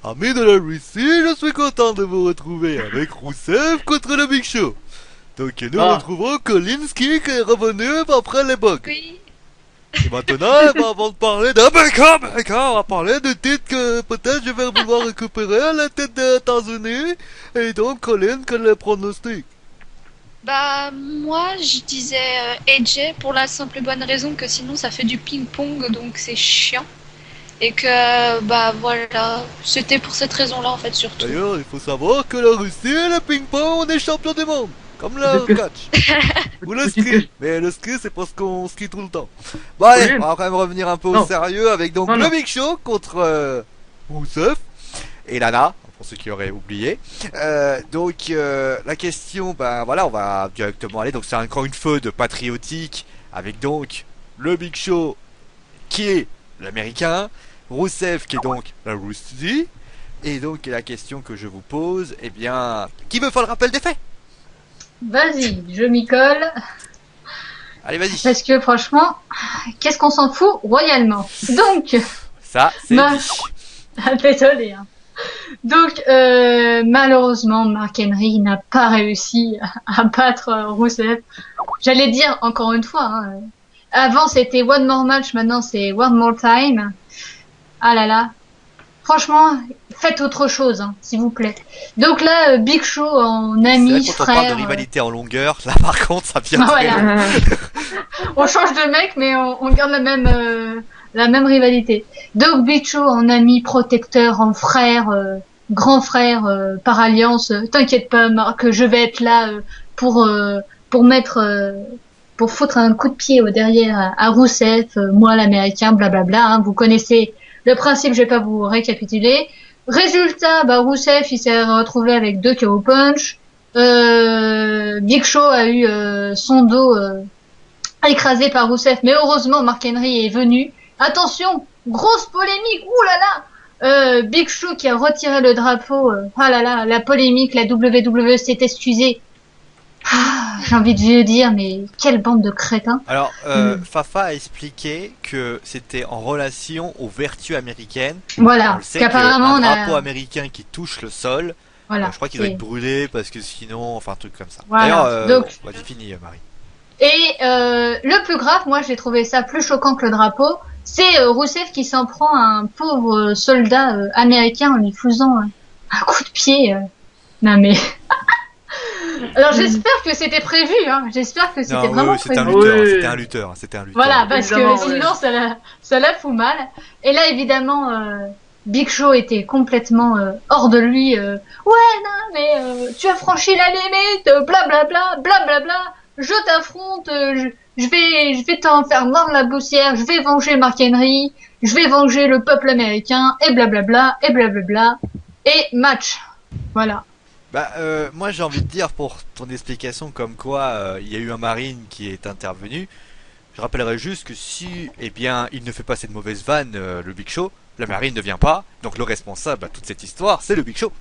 Amis de la Russie, je suis content de vous retrouver avec Rousseff contre le Big Show. Donc nous retrouvons Kolinsky qui est revenu après les bugs. Oui. Et maintenant, avant de parler d'Américain, on va parler du titre que peut-être je vais vouloir récupérer, la tête des États-Unis. Et donc, Colin, quel est le pronostic? Bah, moi, je disais AJ pour la simple et bonne raison que sinon ça fait du ping-pong, donc c'est chiant. Et que, bah voilà, c'était pour cette raison-là en fait surtout. D'ailleurs, il faut savoir que la Russie et le ping-pong, on est champion du monde. Comme le catch. Ou le ski. Mais le ski, c'est parce qu'on skie tout le temps. Bon allez, on va quand même revenir un peu au sérieux avec donc le Big Show contre Rousseff et Lana, pour ceux qui auraient oublié. Donc la question, ben voilà, on va directement aller. Donc c'est encore une feud patriotique avec donc le Big Show qui est l'américain, Rousseff qui est donc la Russie. Et donc la question que je vous pose, eh bien, qui veut faire le rappel des faits? Vas-y, je m'y colle. Allez, vas-y. Parce que franchement, qu'est-ce qu'on s'en fout royalement. Donc, ça, c'est désolé. Hein. Donc, malheureusement, Mark Henry n'a pas réussi à battre Rousseff. J'allais dire encore une fois. Hein, avant, c'était One More Match, maintenant c'est One More Time. Ah là là. Franchement, faites autre chose, hein, s'il vous plaît. Donc là, Big Show en ami, quand frère. on parle de rivalité en longueur, là par contre, ça vient. Voilà. On change de mec, mais on garde la même rivalité. Donc Big Show en ami, protecteur, en frère, grand frère par alliance. T'inquiète pas, Marc, je vais être là pour foutre un coup de pied au derrière à Rousseff, moi l'américain, blablabla. Hein, vous connaissez le principe, je vais pas vous récapituler. Résultat, bah Rousseff il s'est retrouvé avec 2 KO punch. Big Show a eu son dos écrasé par Rousseff, mais heureusement Mark Henry est venu. Attention, grosse polémique, oulala. Big Show qui a retiré le drapeau. Ah là là, la polémique, la WWE s'est excusée. Ah, j'ai envie de lui dire, mais quelle bande de crétins. Alors, Fafa a expliqué que c'était en relation aux vertus américaines. Voilà, qu'apparemment un drapeau américain qui touche le sol, voilà, je crois qu'il doit être brûlé parce que sinon, enfin un truc comme ça. Voilà. D'ailleurs, c'est fini, Marie. Et le plus grave, moi j'ai trouvé ça plus choquant que le drapeau, c'est Rousseff qui s'en prend à un pauvre soldat américain en lui faisant un coup de pied. Non mais... Alors j'espère que c'était prévu, hein. J'espère que c'était vraiment prévu. C'était un lutteur. Voilà, parce que sinon ça la fout mal. Et là évidemment, Big Show était complètement hors de lui. Ouais, non, mais tu as franchi la limite, blablabla, blablabla. Je t'affronte, je vais t'en faire mordre la poussière. Je vais venger Mark Henry, je vais venger le peuple américain, et blablabla, et blablabla. Et match. Voilà. Bah moi j'ai envie de dire pour ton explication comme quoi il y a eu un marine qui est intervenu, je rappellerai juste que si il ne fait pas cette mauvaise vanne le Big Show, la marine ne vient pas, donc le responsable à toute cette histoire c'est le Big Show.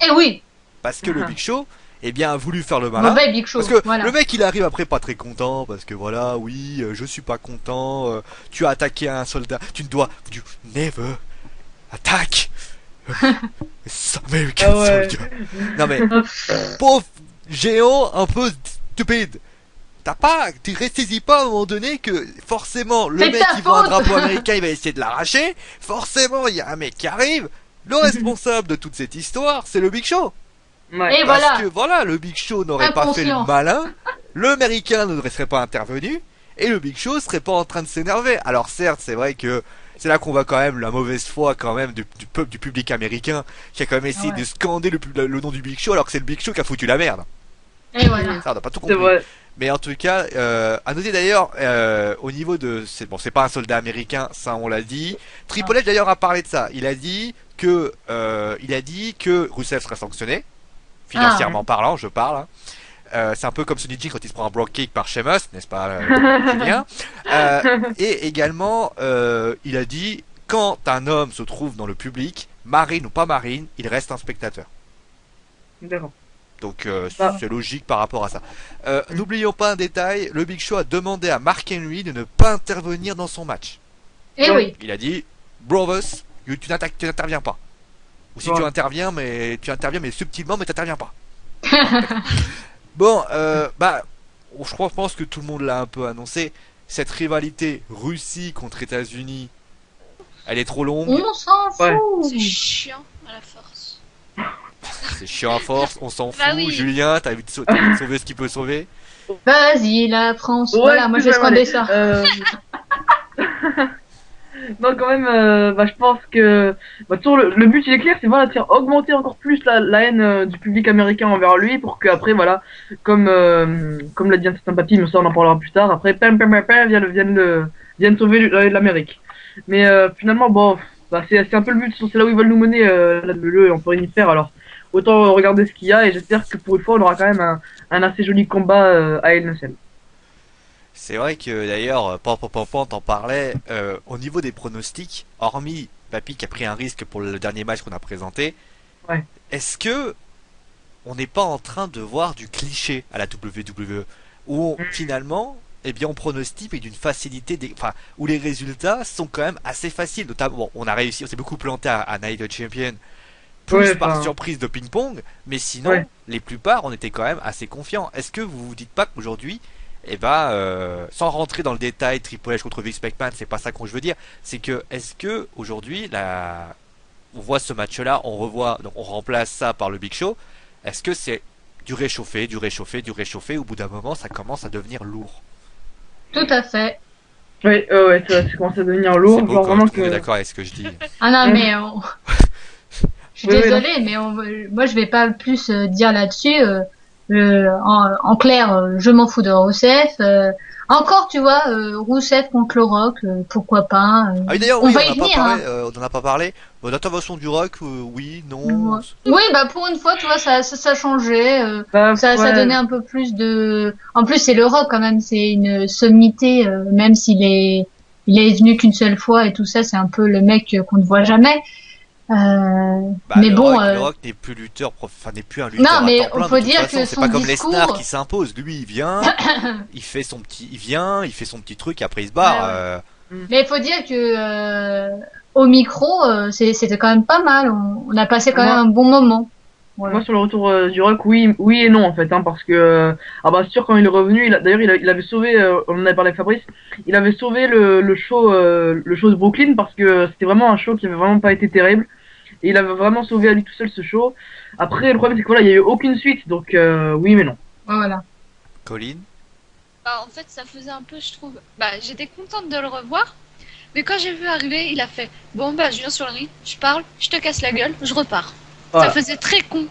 Eh oui. Parce que le Big Show a voulu faire le malin. Mauvais Big Show. Parce que le mec il arrive après pas très content parce que voilà je suis pas content, tu as attaqué un soldat, tu never attack. American Soldier. Non mais pauvre géant un peu stupide. Tu ressaisis pas à un moment donné que forcément le mec qui voit un drapeau américain il va essayer de l'arracher. Forcément il y a un mec qui arrive. Le responsable de toute cette histoire c'est le Big Show. Ouais. Et parce que voilà le Big Show n'aurait pas fait le malin. Le américain ne serait pas intervenu et le Big Show serait pas en train de s'énerver. Alors certes c'est vrai que c'est là qu'on voit quand même la mauvaise foi quand même du public américain qui a quand même essayé de scander le nom du Big Show alors que c'est le Big Show qui a foutu la merde. Et voilà. Ça on n'a pas tout compris. Mais en tout cas, à noter d'ailleurs au niveau de c'est pas un soldat américain, ça on l'a dit. Triple H d'ailleurs a parlé de ça. Il a dit que Rousseff serait sanctionné financièrement parlant, je parle. Hein. C'est un peu comme Sonny G quand il se prend un block kick par Sheamus, n'est-ce pas, Julien? Et également, il a dit quand un homme se trouve dans le public, marine ou pas marine, il reste un spectateur. D'accord. Donc c'est logique par rapport à ça. N'oublions pas un détail, le Big Show a demandé à Mark Henry de ne pas intervenir dans son match. Et oui. Il a dit, Brothers, tu n'interviens pas. Ou si Ouais. tu interviens mais subtilement mais t'interviens pas. Bon, je pense que tout le monde l'a un peu annoncé. Cette rivalité Russie contre États-Unis, elle est trop longue. On s'en fout. Ouais. C'est chiant à la force. C'est chiant à force, on s'en fout. Bah oui. Julien, t'as envie de sauver ce qu'il peut sauver. Vas-y, la France. Ouais, Voilà, moi je vais c'est scander vrai, ça. Non, quand même, je pense que toujours le but il est clair, c'est voilà, augmenter encore plus la haine du public américain envers lui pour qu'après, voilà, comme l'a dit un certain papy, mais ça on en parlera plus tard, après, viennent sauver l'Amérique. Mais finalement, bon, c'est un peu le but, c'est là où ils veulent nous mener, on peut rien y faire, alors autant regarder ce qu'il y a et j'espère que pour une fois on aura quand même un assez joli combat à El Nacelle. C'est vrai que d'ailleurs, t'en parlais, au niveau des pronostics, hormis Papy qui a pris un risque pour le dernier match qu'on a présenté, Ouais. est-ce que on n'est pas en train de voir du cliché à la WWE où finalement, eh bien, on pronostique mais d'une facilité, où les résultats sont quand même assez faciles. Notamment, bon, on s'est beaucoup planté à Night of Champion, plus Ouais, par enfin, surprise de ping-pong, mais sinon, Ouais. les plupart, on était quand même assez confiants. Est-ce que vous vous dites pas qu'aujourd'hui, sans rentrer dans le détail, Triple H contre Vince McMahon, c'est pas ça que je veux dire, c'est que, est-ce que, aujourd'hui, on voit ce match-là, donc on remplace ça par le Big Show, est-ce que c'est du réchauffé, au bout d'un moment, ça commence à devenir lourd? Tout à fait. Ouais, ça commence à devenir C'est lourd, beau genre quand vraiment tout le monde est que... d'accord avec ce que je dis. Ah non, mais je suis Oui, oui, désolée, mais moi je vais pas plus dire là-dessus. En clair, je m'en fous de Rousseff. Encore, tu vois, Rousseff contre le Rock, pourquoi pas. Ah oui, d'ailleurs, on oui, va on y en a pas venir. parlé, Hein. on en a pas parlé. L'intervention du Rock, oui, non. Ouais. Oui, bah pour une fois, tu vois, ça changeait. Ça ouais. donnait un peu plus de. En plus, c'est le Rock quand même, c'est une sommité, même il est venu qu'une seule fois et tout ça, c'est un peu le mec qu'on ne voit jamais. Mais le bon. Rock, le Rock n'est plus n'est plus un lutteur Non, mais à temps plein. on peut de toute dire façon, que c'est son pas comme discours- Lesnar qui s'impose. Lui, il vient, il fait son petit truc, après il se barre. Ouais, Mais il faut dire que au micro, c'était quand même pas mal. On a passé quand Moi- même un bon moment. Voilà. Moi sur le retour du Rock, oui et non en fait, hein, parce que c'est sûr quand il est revenu, d'ailleurs il avait sauvé, on en avait parlé avec Fabrice, il avait sauvé le show de Brooklyn parce que c'était vraiment un show qui avait vraiment pas été terrible et il avait vraiment sauvé à lui tout seul ce show. Après le problème c'est que voilà il y a eu aucune suite donc oui mais non. Voilà. Colin, En fait, ça faisait un peu, je trouve. J'étais contente de le revoir. Mais quand j'ai vu arriver, il a fait bon, je viens sur le ring, je parle, je te casse la gueule, je repars. Voilà. Ça faisait très con.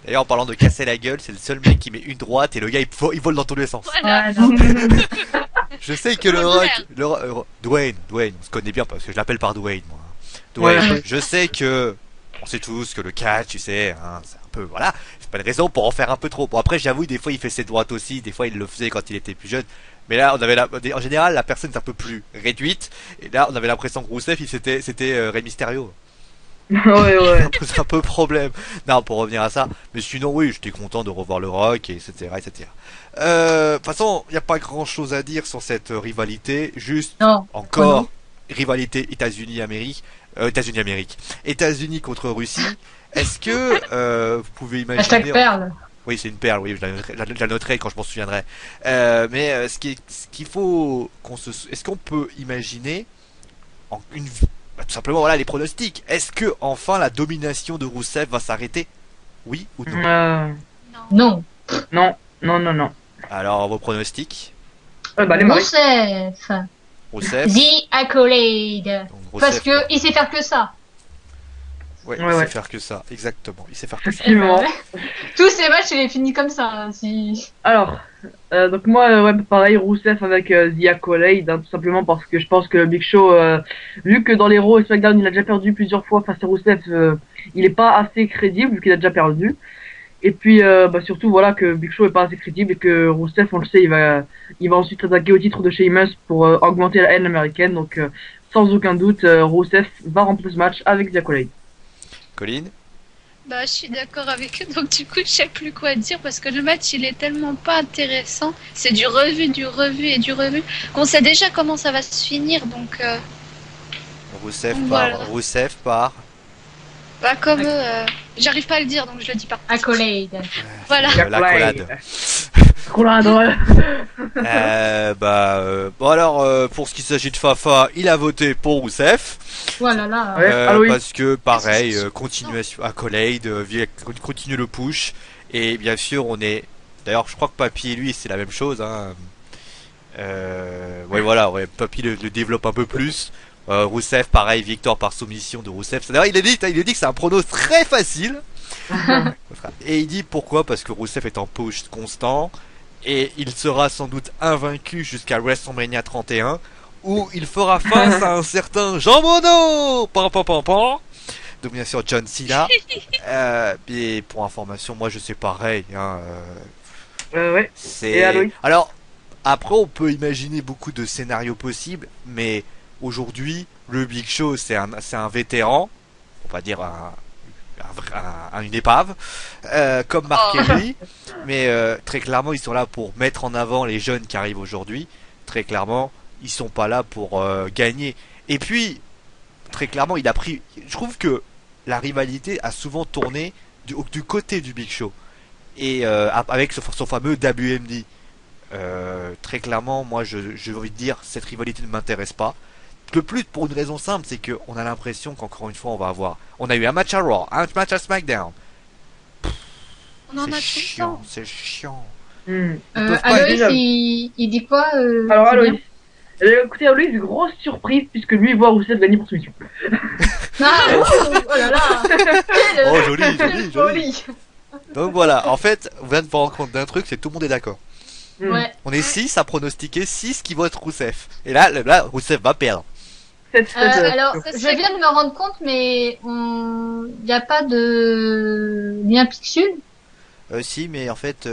d'ailleurs, en parlant de casser la gueule, c'est le seul mec qui met une droite et le gars il vole dans tous les sens. Voilà. Je sais que le Rock, Dwayne, on se connaît bien parce que je l'appelle par Dwayne, moi. Dwayne, Ouais. je sais que, on sait tous que le catch, tu sais, hein, c'est un peu, voilà, c'est pas une raison pour en faire un peu trop. Bon, après, j'avoue, des fois, il fait ses droites aussi, des fois, il le faisait quand il était plus jeune. Mais là, en général, la personne est un peu plus réduite. Et là, on avait l'impression que Rousseff, c'était Rey Mysterio. ouais. C'est un peu problème. Non, pour revenir à ça. Mais sinon, oui, j'étais content de revoir le Rock, etc., etc. De toute façon, il n'y a pas grand chose à dire sur cette rivalité. Juste, Non. encore, rivalité États-Unis-Amérique. États-Unis contre Russie. Est-ce que vous pouvez imaginer... Hashtag perle. Oui, c'est une perle, oui, je la noterai quand je m'en souviendrai. Mais ce qu'il faut est-ce qu'on peut imaginer tout simplement, voilà, les pronostics. Est-ce que enfin la domination de Rousseff va s'arrêter? Oui ou non? Non. Non. Non. Alors, vos pronostics? Les maris. Rousseff. Rousseff. The Accolade. Donc, Parce Rousseff, que il sait faire que ça. ouais, Ouais, il sait ouais. faire que ça, exactement. Il sait faire que ça. Effectivement. Tous ces matchs, il est fini comme ça. Hein, si... Alors, donc moi, pareil, Rousseff avec The Accolade, hein, tout simplement parce que je pense que Big Show, vu que dans les Raw et SmackDown, il a déjà perdu plusieurs fois face à Rousseff, il est pas assez crédible vu qu'il a déjà perdu. Et puis, surtout, voilà, que Big Show est pas assez crédible et que Rousseff, on le sait, il va ensuite attaquer au titre de Sheamus pour augmenter la haine américaine. Donc, sans aucun doute, Rousseff va remporter ce match avec The Accolade. Colin? Je suis d'accord avec eux, donc du coup, je sais plus quoi dire parce que le match, il est tellement pas intéressant. C'est du revu, qu'on sait déjà comment ça va se finir, donc Rousseff Voilà. Rousseff par Bah, comme j'arrive pas à le dire, donc je le dis pas. Accolade. Voilà. L'accolade. Accolade, ouais. Bon alors, pour ce qui s'agit de Fafa, il a voté pour Rousseff. Voilà là. Ouais. Aloïs. Parce que pareil, continuation, accolade, continue le push. Et bien sûr, on est... D'ailleurs, je crois que Papy et lui, c'est la même chose. Hein. Ouais, voilà, ouais, Papy le développe un peu plus. Rousseff, pareil, victoire par soumission de Rousseff. D'ailleurs, il a dit que c'est un prono très facile. Et il dit pourquoi? Parce que Rousseff est en push constant. Et il sera sans doute invaincu jusqu'à WrestleMania 31. Où il fera face à un certain Jean Monod. Pam, pam, pam, pam. Donc bien sûr John Cena. Et pour information, moi je sais pareil. Hein, Ouais. c'est... Et Aloïs? Alors, après on peut imaginer beaucoup de scénarios possibles, mais aujourd'hui, le Big Show c'est un vétéran, on va dire une épave, comme Mark Henry, mais très clairement ils sont là pour mettre en avant les jeunes qui arrivent aujourd'hui. Très clairement, ils sont pas là pour gagner. Et puis, très clairement, il a pris... Je trouve que la rivalité a souvent tourné du côté du Big Show. Et avec son fameux WMD. Très clairement, moi, j'ai envie de dire, cette rivalité ne m'intéresse pas. Le plus pour une raison simple, c'est qu'on a l'impression qu'encore une fois, on a eu un match à Raw, un match à SmackDown. On en a tout C'est le chiant, temps. c'est chiant. Hmm. peuvent pas Aloïs, déjà. il dit quoi Alors, c'est Aloïs. Écoutez, Aloïs, grosse surprise, puisque lui voit Rousseff gagner pour soumission. bien. Oh là là. Oh, joli, joli, joli. Joli. Donc voilà, en fait, on vient de se rendre compte d'un truc, c'est que tout le monde est d'accord. Hmm. Ouais. On est 6 à pronostiquer 6 qui votent Rousseff. Et là, Rousseff va perdre. Alors, Ça, je c'est- viens de me rendre compte, mais il n'y a pas de lien Pixul. Si, mais en fait,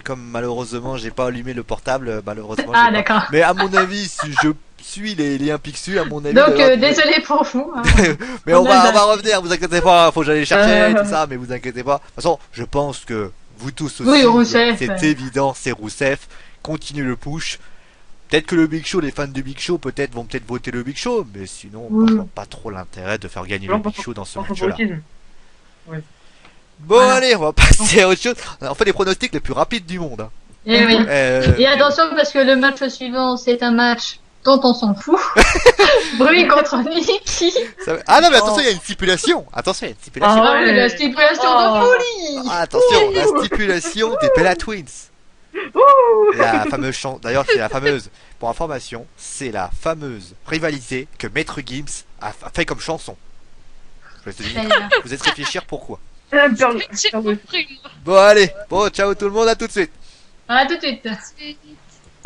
comme malheureusement j'ai pas allumé le portable, malheureusement Ah, j'ai pas. d'accord. Mais à mon avis, si je suis les liens Pixu, à mon avis. Donc, d'ailleurs, désolé pour vous. Hein. mais on va revenir, vous inquiétez pas, faut que j'aille les chercher, tout ça, mais vous inquiétez pas. De toute façon, je pense que vous tous aussi, Oui, Rousseff. c'est évident, c'est Rousseff. Continuez le push. Peut-être que le Big Show, les fans du Big Show, vont peut-être voter le Big Show, mais sinon, moi, je vois pas trop l'intérêt de faire gagner le Non, Big Show dans ce Sans match-là. favoritisme. Bon, Voilà. allez, on va passer à autre chose. On fait les pronostics les plus rapides du monde. Hein. Et oui. Euh, Et attention, parce que le match suivant, c'est un match dont on s'en fout. Bruit contre Nikki. Ah non, mais attention, il y a une stipulation. Attention, il y a une stipulation. Ah Ah oui, ouais. la stipulation Oh. de folie. Ah, attention, la stipulation des Bella Twins. Ouh. La fameuse D'ailleurs, c'est la fameuse. Pour information, c'est la fameuse rivalité que Maître Gims a fait comme chanson. Je vais te dire. Vous êtes réfléchir pourquoi. J'ai compris, moi. Bon, allez. Bon, ciao tout le monde, à tout de suite. À tout de suite. C'est-